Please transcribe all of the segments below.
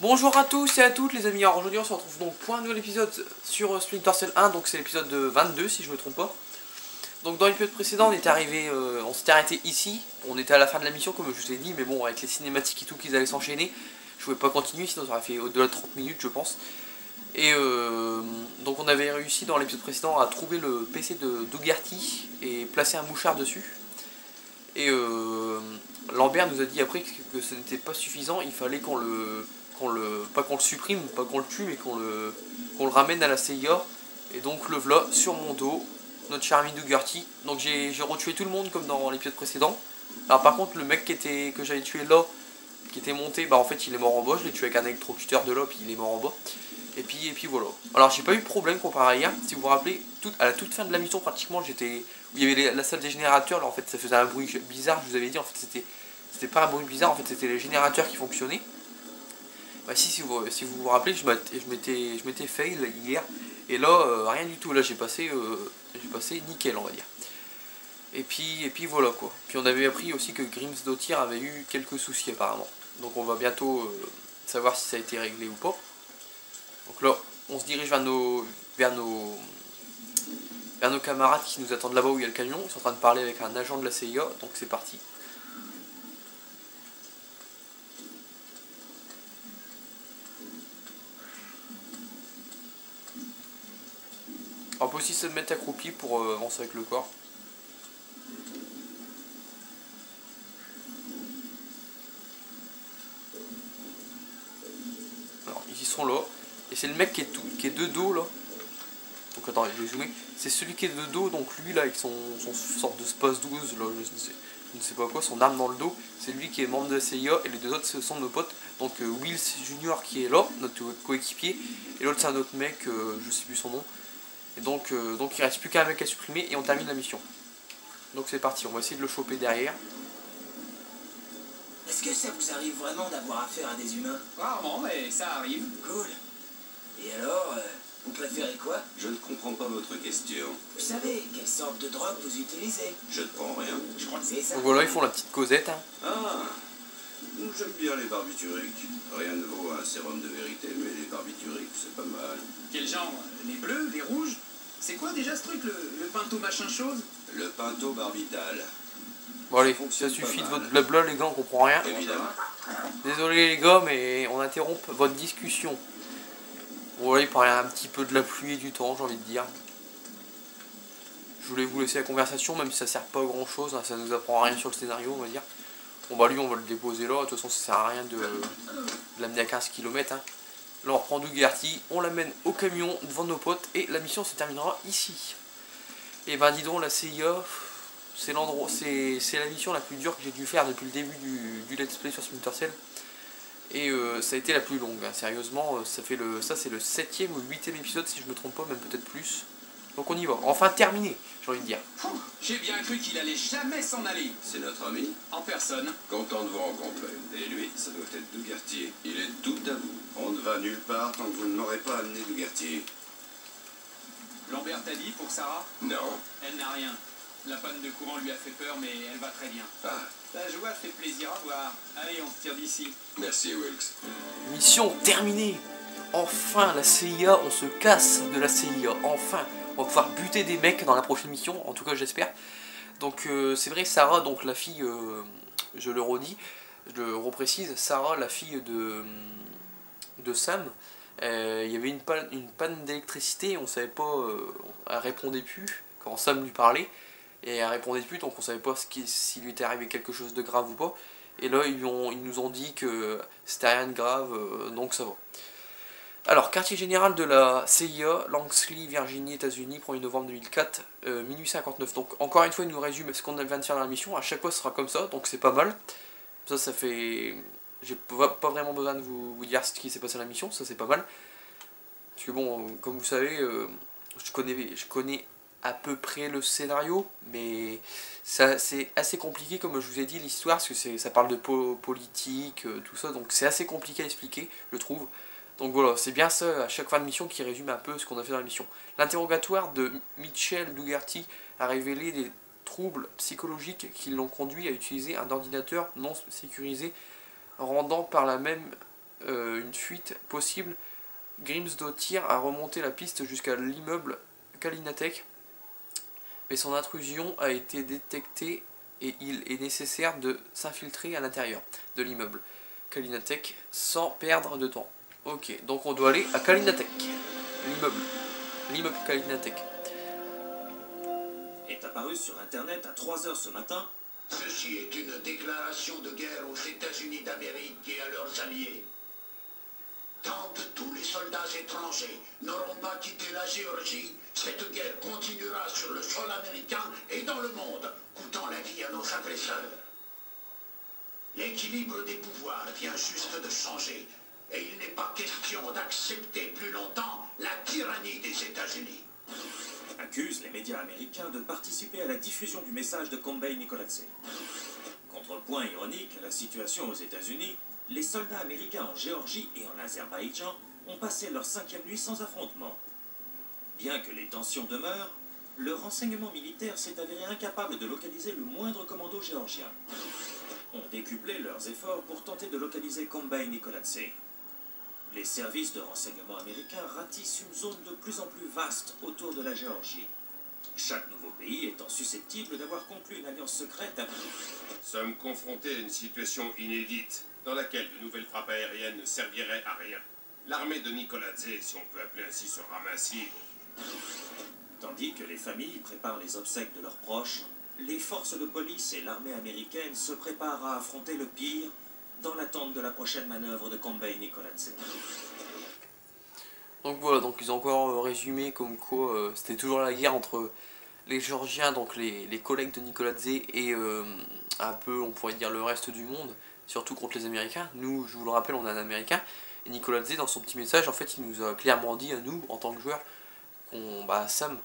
Bonjour à tous et à toutes les amis, alors aujourd'hui on se retrouve donc pour un nouvel épisode sur Splinter Cell 1, donc c'est l'épisode 22 si je me trompe pas. Donc dans l'épisode précédent on était arrivé, on s'était arrêté ici, on était à la fin de la mission comme je vous ai dit, mais bon avec les cinématiques et tout qu'ils allaient s'enchaîner, je pouvais pas continuer sinon ça aurait fait au-delà de 30 minutes je pense. Et donc on avait réussi dans l'épisode précédent à trouver le PC de Dougherty et placer un mouchard dessus. Et Lambert nous a dit après que ce n'était pas suffisant, il fallait pas qu'on le supprime, pas qu'on le tue, mais qu'on le ramène à la CIA. Et donc le v'là sur mon dos, notre cher ami Dougherty. Donc j'ai retué tout le monde comme dans l'épisode précédent. Alors par contre le mec que j'avais tué là, qui était monté, bah en fait il est mort en bas, je l'ai tué avec un électrocuteur de là, puis il est mort en bas. Et puis voilà. Alors j'ai pas eu de problème comparé à hier, si vous vous rappelez, à la toute fin de la mission pratiquement j'étais. Où il y avait la salle des générateurs, là en fait ça faisait un bruit bizarre, je vous avais dit en fait c'était pas un bruit bizarre, en fait c'était les générateurs qui fonctionnaient. Bah si vous vous rappelez, je m'étais fail hier, et là rien du tout, là j'ai passé nickel on va dire. Et puis voilà quoi. Puis on avait appris aussi que Grimsdottir avait eu quelques soucis apparemment. Donc on va bientôt savoir si ça a été réglé ou pas. Donc là, on se dirige vers nos camarades qui nous attendent là-bas où il y a le camion. Ils sont en train de parler avec un agent de la CIA, donc c'est parti. On peut aussi se mettre accroupi pour avancer avec le corps. Alors, ils sont là. Et c'est le mec qui est de dos là. Donc attends, je vais zoomer. C'est celui qui est de dos, donc lui là avec son sorte de space 12, là, je ne sais pas quoi, son arme dans le dos. C'est lui qui est membre de la CIA et les deux autres ce sont nos potes. Donc Wills Junior qui est là, notre coéquipier. Et l'autre c'est un autre mec, je sais plus son nom. Et donc il reste plus qu'un mec à supprimer et on termine la mission. Donc c'est parti, on va essayer de le choper derrière. Est-ce que ça vous arrive vraiment d'avoir affaire à des humains? Rarement, mais ça arrive. Cool. Et alors, vous préférez quoi? Je ne comprends pas votre question. Vous savez, quelle sorte de drogue vous utilisez? Je ne prends rien. Je crois que c'est ça. Donc voilà, ils font la petite causette. Hein. Ah, j'aime bien les barbituriques. Rien ne vaut un sérum de vérité, mais les barbituriques, c'est pas mal. Quel genre? Les bleus, les rouges? C'est quoi déjà ce truc, le pinto machin chose? Le pinto barbital. Bon allez, ça suffit de votre blabla les gars, on comprend rien. Évidemment. Désolé les gars, mais on interrompt votre discussion. Bon là il parlait un petit peu de la pluie et du temps, j'ai envie de dire. Je voulais vous laisser la conversation, même si ça sert pas à grand chose, hein, ça nous apprend rien sur le scénario on va dire. Bon bah lui on va le déposer là, de toute façon ça sert à rien de l'amener à 15 km. Hein. Là on reprend Dougherty, on l'amène au camion devant nos potes et la mission se terminera ici. Et ben dis donc la CIA, c'est l'endroit, c'est la mission la plus dure que j'ai dû faire depuis le début du let's play sur Splinter Cell. Et ça a été la plus longue, hein. Sérieusement, ça c'est le 7ème ou 8ème épisode si je me trompe pas, même peut-être plus. Donc on y va, enfin terminé, j'ai envie de dire. J'ai bien cru qu'il allait jamais s'en aller. C'est notre ami. En personne. Content de vous rencontrer. Et lui, ça doit être Dougherty. Il est tout à vous. On ne va nulle part tant que vous ne m'aurez pas amené Dougherty. Lambert t'a dit pour Sarah? Non. Elle n'a rien. La panne de courant lui a fait peur, mais elle va très bien. Ah, Ta joie fait plaisir à voir. Allez, on se tire d'ici. merci Wilkes. Mission terminée. Enfin la CIA, on se casse de la CIA, enfin. On va pouvoir buter des mecs dans la prochaine mission, en tout cas j'espère. Donc c'est vrai, Sarah, donc la fille, je le redis, je le reprécise, Sarah, la fille de Sam, il y avait une panne d'électricité, on savait pas, elle répondait plus quand Sam lui parlait, et elle répondait plus, donc on savait pas s'il lui était arrivé quelque chose de grave ou pas. Et là ils nous ont dit que c'était rien de grave, donc ça va. Alors, quartier général de la CIA, Langley, Virginie, États-Unis, 1er novembre 2004, minuit 59. Donc, encore une fois, il nous résume ce qu'on vient de faire dans la mission. À chaque fois, ce sera comme ça, donc c'est pas mal. Ça fait. J'ai pas vraiment besoin de vous dire ce qui s'est passé dans la mission, ça c'est pas mal. Parce que, bon, comme vous savez, je connais à peu près le scénario, mais c'est assez compliqué, comme je vous ai dit, l'histoire, parce que ça parle de politique, tout ça, donc c'est assez compliqué à expliquer, je trouve. Donc voilà, c'est bien ça à chaque fin de mission qui résume un peu ce qu'on a fait dans la mission. L'interrogatoire de Mitchell Dougherty a révélé des troubles psychologiques qui l'ont conduit à utiliser un ordinateur non sécurisé, rendant par là même une fuite possible, Grimsdottir a remonté la piste jusqu'à l'immeuble Kalinatek, mais son intrusion a été détectée et il est nécessaire de s'infiltrer à l'intérieur de l'immeuble Kalinatek sans perdre de temps. Ok, donc on doit aller à Kalinatek, l'immeuble Kalinatek. Est apparu sur internet à 3 h ce matin. Ceci est une déclaration de guerre aux États-Unis d'Amérique et à leurs alliés. Tant que tous les soldats étrangers n'auront pas quitté la Géorgie, cette guerre continuera sur le sol américain et dans le monde, coûtant la vie à nos agresseurs. L'équilibre des pouvoirs vient juste de changer, et il n'est pas question d'accepter plus longtemps la tyrannie des États-Unis. Accuse les médias américains de participer à la diffusion du message de Kombay Nikoladze. Contrepoint ironique à la situation aux États-Unis, les soldats américains en Géorgie et en Azerbaïdjan ont passé leur 5e nuit sans affrontement. Bien que les tensions demeurent, le renseignement militaire s'est avéré incapable de localiser le moindre commando géorgien. Ont décuplé leurs efforts pour tenter de localiser Kombay Nikoladze. Les services de renseignement américains ratissent une zone de plus en plus vaste autour de la Géorgie. Chaque nouveau pays étant susceptible d'avoir conclu une alliance secrète avec... Nous sommes confrontés à une situation inédite, dans laquelle de nouvelles frappes aériennes ne serviraient à rien. L'armée de Nikoladze, si on peut appeler ainsi ce ramassier. Tandis que les familles préparent les obsèques de leurs proches, les forces de police et l'armée américaine se préparent à affronter le pire dans l'attente de la prochaine manœuvre de Kombay Nikoladze. Donc voilà, donc ils ont encore résumé comme quoi c'était toujours la guerre entre les Géorgiens, donc les collègues de Nikoladze et un peu, on pourrait dire, le reste du monde, surtout contre les Américains. Nous, je vous le rappelle, on est un Américain, et Nikoladze, dans son petit message, en fait, il nous a clairement dit à nous, en tant que joueurs, à Sam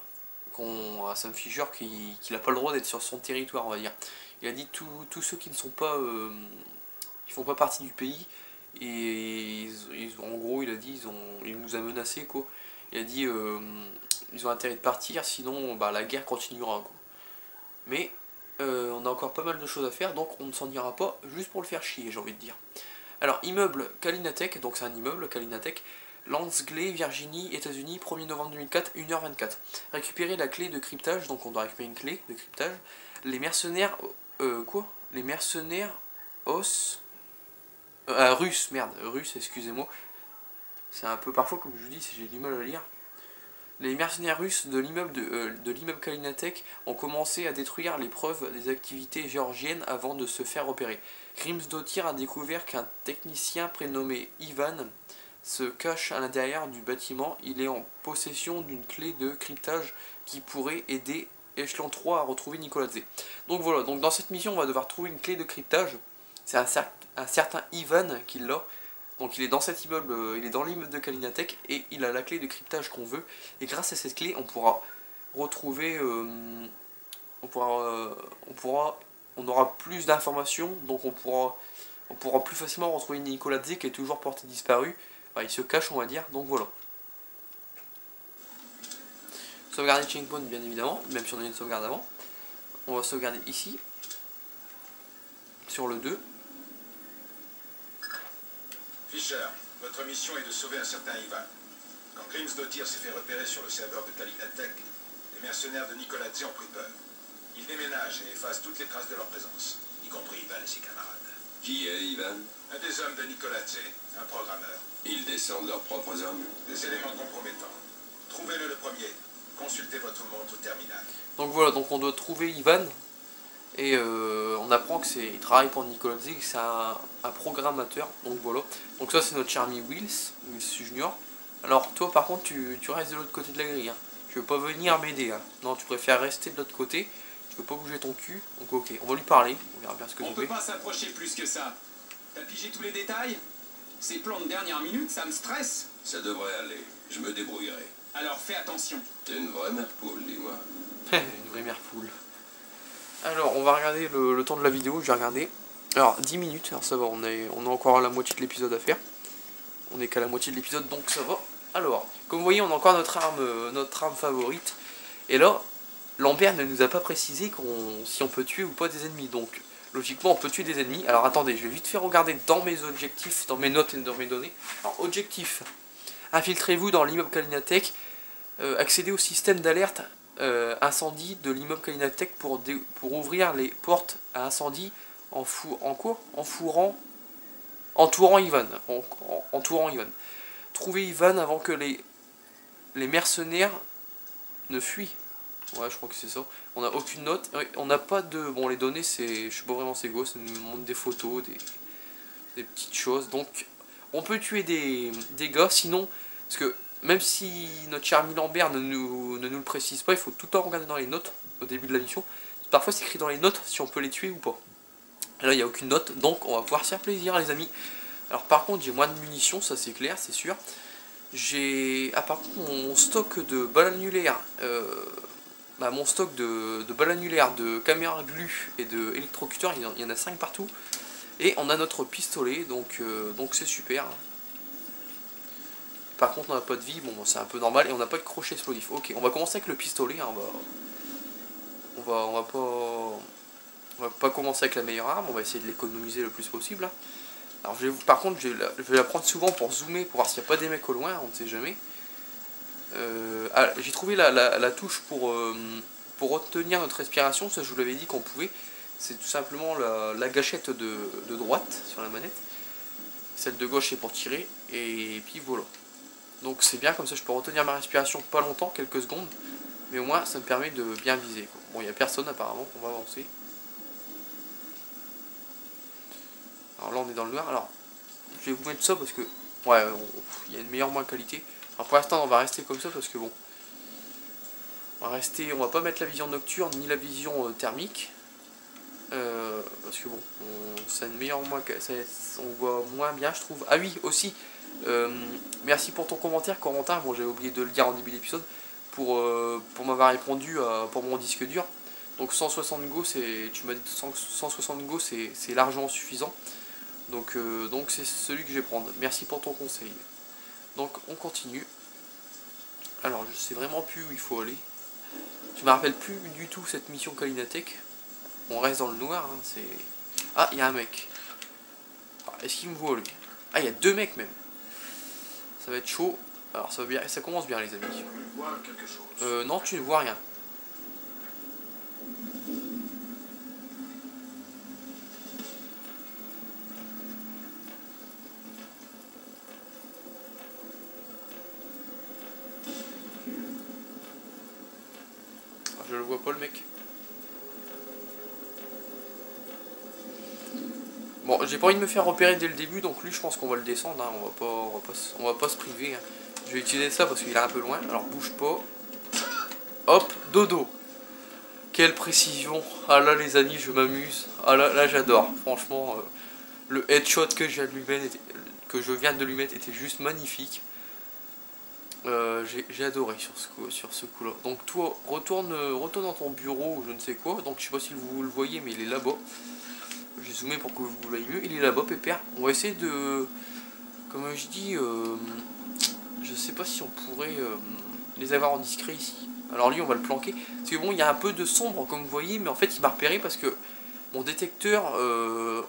Fisher, qu'il n'a pas le droit d'être sur son territoire, on va dire. Il a dit tous ceux qui ne sont pas, ils font pas partie du pays, et en gros, il a dit, il nous a menacé, quoi. Il a dit, ils ont intérêt de partir, sinon la guerre continuera, quoi. Mais on a encore pas mal de choses à faire, donc on ne s'en ira pas juste pour le faire chier, j'ai envie de dire. Alors, immeuble Kalinatek, donc c'est un immeuble, Kalinatek, Langley, Virginie, États-Unis, 1er novembre 2004, 1h24. Récupérer la clé de cryptage, donc on doit récupérer une clé de cryptage. Les mercenaires, les mercenaires russes, excusez-moi. C'est un peu parfois, comme je vous dis, j'ai du mal à lire. Les mercenaires russes de l'immeuble Kalinatek ont commencé à détruire les preuves des activités géorgiennes avant de se faire repérer. Grimsdottir a découvert qu'un technicien prénommé Ivan se cache à l'intérieur du bâtiment. Il est en possession d'une clé de cryptage qui pourrait aider Échelon 3 à retrouver Nikoladze. Donc voilà, donc dans cette mission on va devoir trouver une clé de cryptage. C'est un certain Ivan qui l'a. Donc il est dans cet immeuble, il est dans l'immeuble de Kalinatek et il a la clé de cryptage qu'on veut. Et grâce à cette clé, on pourra retrouver, on aura plus d'informations, donc on pourra plus facilement retrouver Nikoladze qui est toujours porté disparu. Enfin, il se cache, on va dire. Donc voilà. Sauvegarder checkpoint, bien évidemment, même si on a une sauvegarde avant. On va sauvegarder ici, sur le 2. Fisher, votre mission est de sauver un certain Ivan. Quand Grimsdottir s'est fait repérer sur le serveur de Kalinatek, les mercenaires de Nikoladze ont pris peur. Ils déménagent et effacent toutes les traces de leur présence, y compris Ivan et ses camarades. Qui est Ivan? Un des hommes de Nikoladze, un programmeur. Ils descendent leurs propres hommes. Des éléments compromettants. Trouvez-le le premier. Consultez votre montre terminale. Donc voilà, donc on doit trouver Ivan. Et on apprend que il travaille pour Nikoladze, que c'est un programmateur. Donc voilà. Donc ça c'est notre cher ami Wills Junior. Alors toi par contre tu restes de l'autre côté de la grille. Hein. Tu veux pas venir m'aider. Hein. Non, tu préfères rester de l'autre côté. Tu veux pas bouger ton cul. Donc ok, on va lui parler. On verra bien ce que tu fais. On peut pas s'approcher plus que ça. T'as pigé tous les détails? Ces plans de dernière minute, ça me stresse. Ça devrait aller. Je me débrouillerai. Alors fais attention. T'es une vraie mère poule, dis-moi. Une vraie mère poule. Alors, on va regarder le temps de la vidéo, je vais regarder. Alors, 10 minutes, alors ça va, on a encore à la moitié de l'épisode à faire. On est qu'à la moitié de l'épisode, donc ça va. Alors, comme vous voyez, on a encore notre arme favorite. Et là, Lambert ne nous a pas précisé si on peut tuer ou pas des ennemis. Donc, logiquement on peut tuer des ennemis. Alors attendez, je vais vite faire regarder dans mes objectifs, dans mes notes et dans mes données. Alors objectif, infiltrez-vous dans l'immeuble Kalinatech, accédez au système d'alerte incendie de l'immeuble Kalinatech pour ouvrir les portes à incendie entourant Ivan. Trouvez Ivan avant que les mercenaires ne fuient. Ouais, je crois que c'est ça. On n'a aucune note. On n'a pas de... Bon, les données, c'est... Je sais pas vraiment c'est quoi. Ça nous montre des photos, des petites choses. Donc, on peut tuer des gars. Sinon, parce que même si notre cher ami Lambert ne nous le précise pas, il faut tout le temps regarder dans les notes au début de la mission. Parfois, c'est écrit dans les notes si on peut les tuer ou pas. Et là, il n'y a aucune note. Donc, on va pouvoir se faire plaisir, les amis. Alors, par contre, j'ai moins de munitions. Ça, c'est clair, c'est sûr. Par contre, mon stock de balles annulaires... mon stock de balles annulaires, de caméras glu et de électrocuteurs, il y en a 5 partout. Et on a notre pistolet, donc c'est super. Par contre on n'a pas de vie, bon c'est un peu normal, et on n'a pas de crochet explosif. Ok, on va commencer avec le pistolet, hein, on va pas commencer avec la meilleure arme, on va essayer de l'économiser le plus possible. Hein. Alors par contre je vais la prendre souvent pour zoomer, pour voir s'il n'y a pas des mecs au loin, on ne sait jamais. J'ai trouvé la touche pour retenir notre respiration, ça je vous l'avais dit qu'on pouvait. C'est tout simplement la gâchette de droite sur la manette. Celle de gauche c'est pour tirer, et puis voilà. Donc c'est bien, comme ça je peux retenir ma respiration pas longtemps, quelques secondes. Mais au moins ça me permet de bien viser, quoi. Bon, il n'y a personne apparemment, on va avancer. Alors là on est dans le noir, alors je vais vous mettre ça parce que... Ouais, il y a une meilleure moins qualité. Alors pour l'instant on va rester comme ça parce que bon... On va pas mettre la vision nocturne ni la vision thermique. Parce que bon, ça a une meilleure moins, on voit moins bien je trouve. Ah oui aussi, merci pour ton commentaire Corentin, bon j'avais oublié de le dire en début d'épisode, pour m'avoir répondu pour mon disque dur. Donc 160 Go, tu m'as dit 160 Go c'est largement suffisant. Donc c'est celui que je vais prendre. Merci pour ton conseil. Donc on continue. Alors je sais vraiment plus où il faut aller. Je me rappelle plus du tout cette mission Kalinatech. On reste dans le noir, hein, c'est... Ah, il y a un mec. Est-ce qu'il me voit lui? Ah, il y a 2 mecs même. Ça va être chaud. Alors ça va bien, ça commence bien les amis. Tu vois quelque chose? Non, tu ne vois rien. Je le vois pas le mec. Bon, j'ai pas envie de me faire repérer dès le début, donc lui je pense qu'on va le descendre, hein. On va pas se priver. Hein. Je vais utiliser ça parce qu'il est un peu loin, alors bouge pas. Hop, dodo. Quelle précision. Ah là les amis, je m'amuse. Ah là j'adore. Franchement, le headshot que je viens de lui mettre était juste magnifique. J'ai adoré sur ce coup là. Donc toi retourne dans ton bureau ou je ne sais quoi. Donc je sais pas si vous le voyez mais il est là-bas. J'ai zoomé pour que vous le voyez mieux. Il est là-bas pépère. On va essayer de... Comme je dis, je sais pas si on pourrait les avoir en discret ici. Alors lui on va le planquer. Parce que bon il y a un peu de sombre comme vous voyez. Mais en fait il m'a repéré parce que mon détecteur,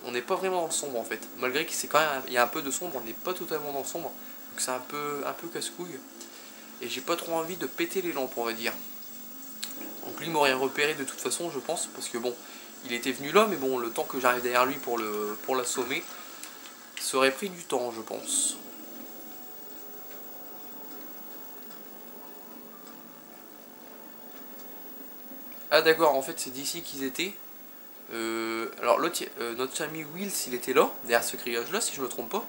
on n'est pas vraiment dans le sombre en fait. Malgré que c'est quand même... Il y a un peu de sombre, on n'est pas totalement dans le sombre. Donc c'est un peu casse-couille. Et j'ai pas trop envie de péter les lampes on va dire. Donc lui m'aurait repéré de toute façon je pense. Parce que bon, il était venu là mais bon le temps que j'arrive derrière lui pour l'assommer, ça aurait pris du temps je pense. Ah d'accord, en fait c'est d'ici qu'ils étaient. Alors l'autre, notre ami Wills il était là, derrière ce grillage là si je me trompe pas.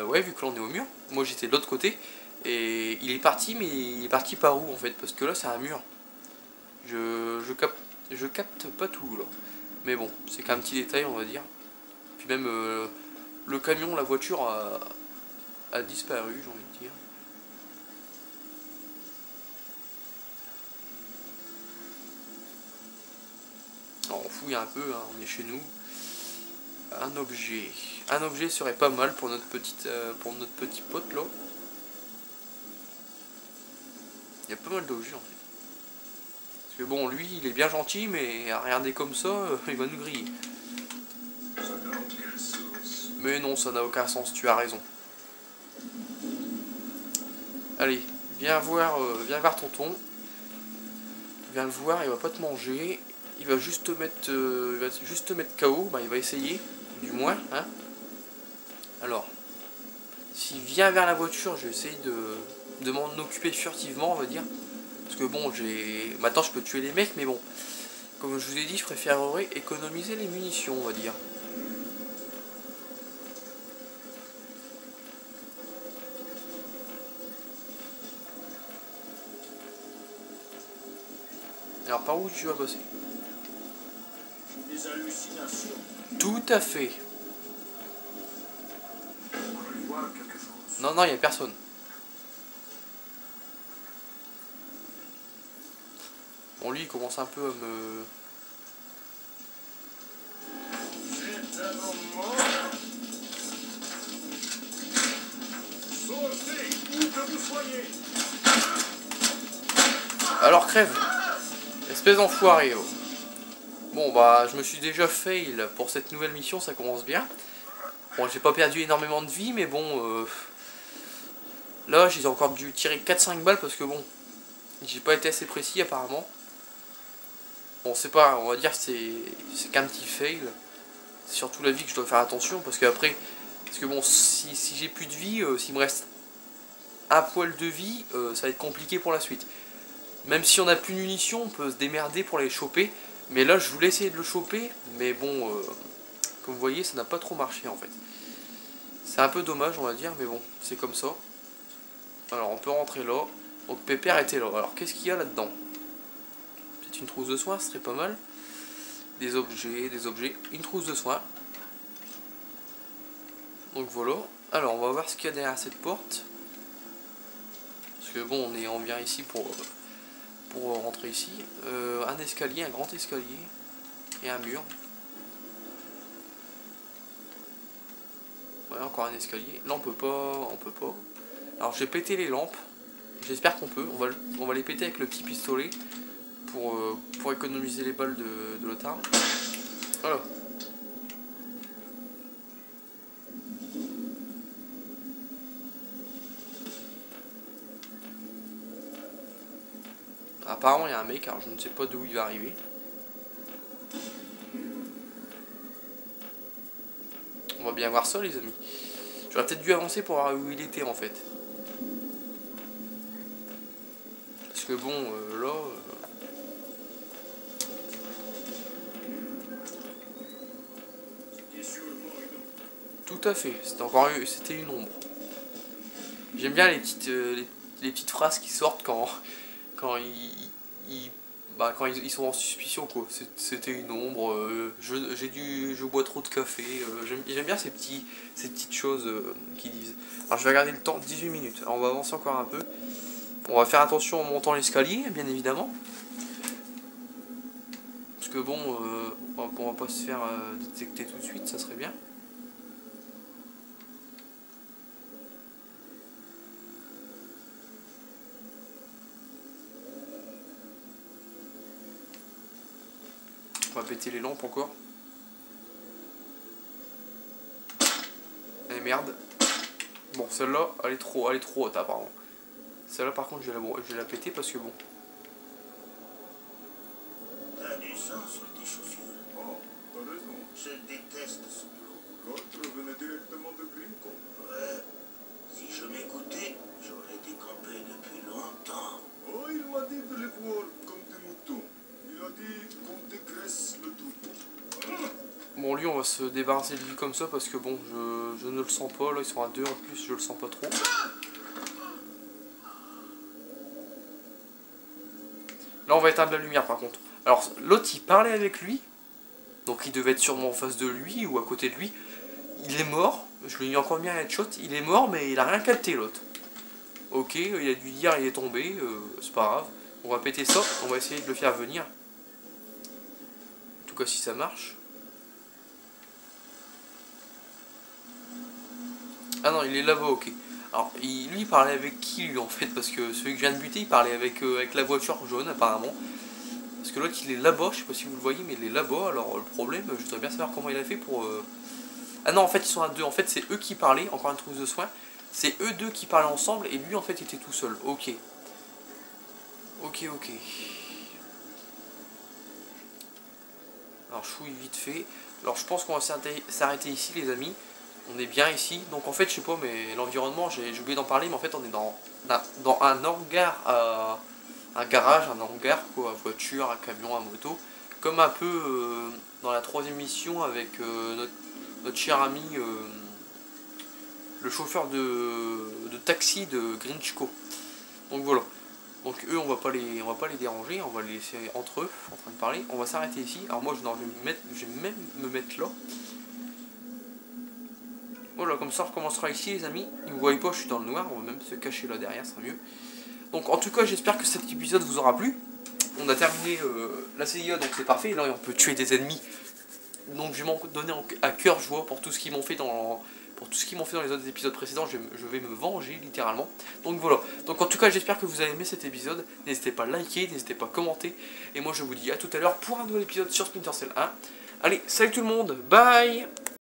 Ouais vu que là on est au mur. Moi j'étais de l'autre côté. Et il est parti, mais il est parti par où en fait? Parce que là c'est un mur. Je capte pas tout là. Mais bon, c'est qu'un petit détail on va dire. Puis même le camion, la voiture a disparu, j'ai envie de dire. Alors, on fouille un peu, hein, on est chez nous. Un objet. Un objet serait pas mal pour notre petit pote là. Il y a pas mal d'objets en fait. Parce que bon, lui, il est bien gentil, mais à regarder comme ça, il va nous griller. Mais non, ça n'a aucun sens, tu as raison. Allez, viens voir tonton. Viens le voir, il va pas te manger. Il va juste te mettre KO. Bah, il va essayer, du moins. Hein. Alors, s'il vient vers la voiture, je vais essayer de m'en occuper furtivement, on va dire. Parce que bon, maintenant je peux tuer les mecs, mais bon. Comme je vous ai dit, je préférerais économiser les munitions, on va dire. Alors par où tu vas passer? Des hallucinations. Tout à fait. Non, non, il n'y a personne. Bon, lui, il commence un peu à me... C'est un moment. Sortez, où que vous soyez. Alors crève. Espèce d'enfoiré. Oh. Bon, bah, je me suis déjà fail pour cette nouvelle mission, ça commence bien. Bon, j'ai pas perdu énormément de vie, mais bon... Là, j'ai encore dû tirer 4-5 balles parce que bon... J'ai pas été assez précis, apparemment. Bon, c'est pas... On va dire c'est qu'un petit fail. C'est surtout la vie que je dois faire attention, parce que après... Parce que bon, si j'ai plus de vie, s'il me reste un poil de vie, ça va être compliqué pour la suite. Même si on a plus de munitions, on peut se démerder pour les choper. Mais là, je voulais essayer de le choper. Mais bon, comme vous voyez, ça n'a pas trop marché en fait. C'est un peu dommage, on va dire. Mais bon, c'est comme ça. Alors, on peut rentrer là. Donc, Pépère était là. Alors, qu'est-ce qu'il y a là-dedans? Peut-être une trousse de soins, ce serait pas mal. Des objets. Une trousse de soins. Donc, voilà. Alors, on va voir ce qu'il y a derrière cette porte. Parce que bon, on vient ici pour rentrer ici. Un escalier, un grand escalier. Et un mur. Ouais, encore un escalier. Là, on peut pas. Alors, j'ai pété les lampes. J'espère qu'on peut. On va les péter avec le petit pistolet. Pour économiser les balles de l'autre arme. Voilà. Apparemment il y a un mec, alors je ne sais pas d'où il va arriver. On va bien voir ça les amis. J'aurais peut-être dû avancer pour voir où il était en fait. Parce que bon, là... Tout à fait, c'était une ombre. J'aime bien les petites phrases qui sortent quand ils sont en suspicion quoi. C'était une ombre, je bois trop de café, j'aime bien ces petites choses qu'ils disent. Alors je vais regarder le temps, 18 minutes. Alors on va avancer encore un peu. On va faire attention en montant l'escalier, bien évidemment. Parce que bon, on va pas se faire détecter tout de suite, ça serait bien. On va péter les lampes encore. Eh merde. Bon, celle-là, elle est trop haute apparemment. Celle-là par contre, je vais la péter parce que bon. T'as du sang sur tes chaussures. Oh, t'as raison. Je déteste ce boulot. L'autre venait directement de Grinko. Ouais. Si je m'écoutais, j'aurais décampé depuis longtemps. Oh, il m'a dit de les voir comme des moutons. Il a dit qu'on dégraisse le tout. Bon, lui, on va se débarrasser de lui comme ça parce que bon, je ne le sens pas. Là, ils sont à 2 en plus, je le sens pas trop. Là, on va éteindre la lumière par contre. Alors, l'autre, il parlait avec lui. Donc, il devait être sûrement en face de lui ou à côté de lui. Il est mort. Je lui ai encore mis un headshot. Il est mort, mais il a rien capté, l'autre. Ok, il a dû dire il est tombé. C'est pas grave. On va péter ça. On va essayer de le faire venir. En tout cas, si ça marche. Ah non, il est là-bas, ok. Alors, lui, il parlait avec qui, lui, en fait? Parce que celui que je viens de buter, il parlait avec la voiture jaune, apparemment. Parce que l'autre, il est là-bas, je sais pas si vous le voyez, mais il est là-bas. Alors, le problème, je voudrais bien savoir comment il a fait pour Ah non, en fait, ils sont à deux. En fait, c'est eux qui parlaient. Encore une trousse de soins. C'est eux deux qui parlaient ensemble. Et lui, en fait, était tout seul. Ok. Ok. Alors, je fouille vite fait. Alors, je pense qu'on va s'arrêter ici, les amis. On est bien ici. Donc, en fait, je sais pas, mais l'environnement, j'ai oublié d'en parler. Mais en fait, on est dans un hangar. Un garage, un hangar, quoi. Voiture, un camion, un moto. Comme un peu dans la 3e mission avec notre cher ami, le chauffeur de taxi de Grinchko. Donc voilà. Donc eux, on va pas les déranger, on va les laisser entre eux, en train de parler. On va s'arrêter ici. Alors moi, je vais même me mettre là. Voilà, comme ça, on recommencera ici, les amis. Ils ne me voient pas, je suis dans le noir. On va même se cacher là derrière, ça sera mieux. Donc en tout cas, j'espère que cet épisode vous aura plu. On a terminé la CIA, donc c'est parfait. Là, on peut tuer des ennemis. Donc je vais m'en donner à cœur joie pour tout ce qu'ils m'ont fait dans les autres épisodes précédents. Je vais me venger littéralement. Donc voilà. Donc en tout cas, j'espère que vous avez aimé cet épisode. N'hésitez pas à liker, n'hésitez pas à commenter. Et moi, je vous dis à tout à l'heure pour un nouvel épisode sur Splinter Cell 1. Allez, salut tout le monde, bye.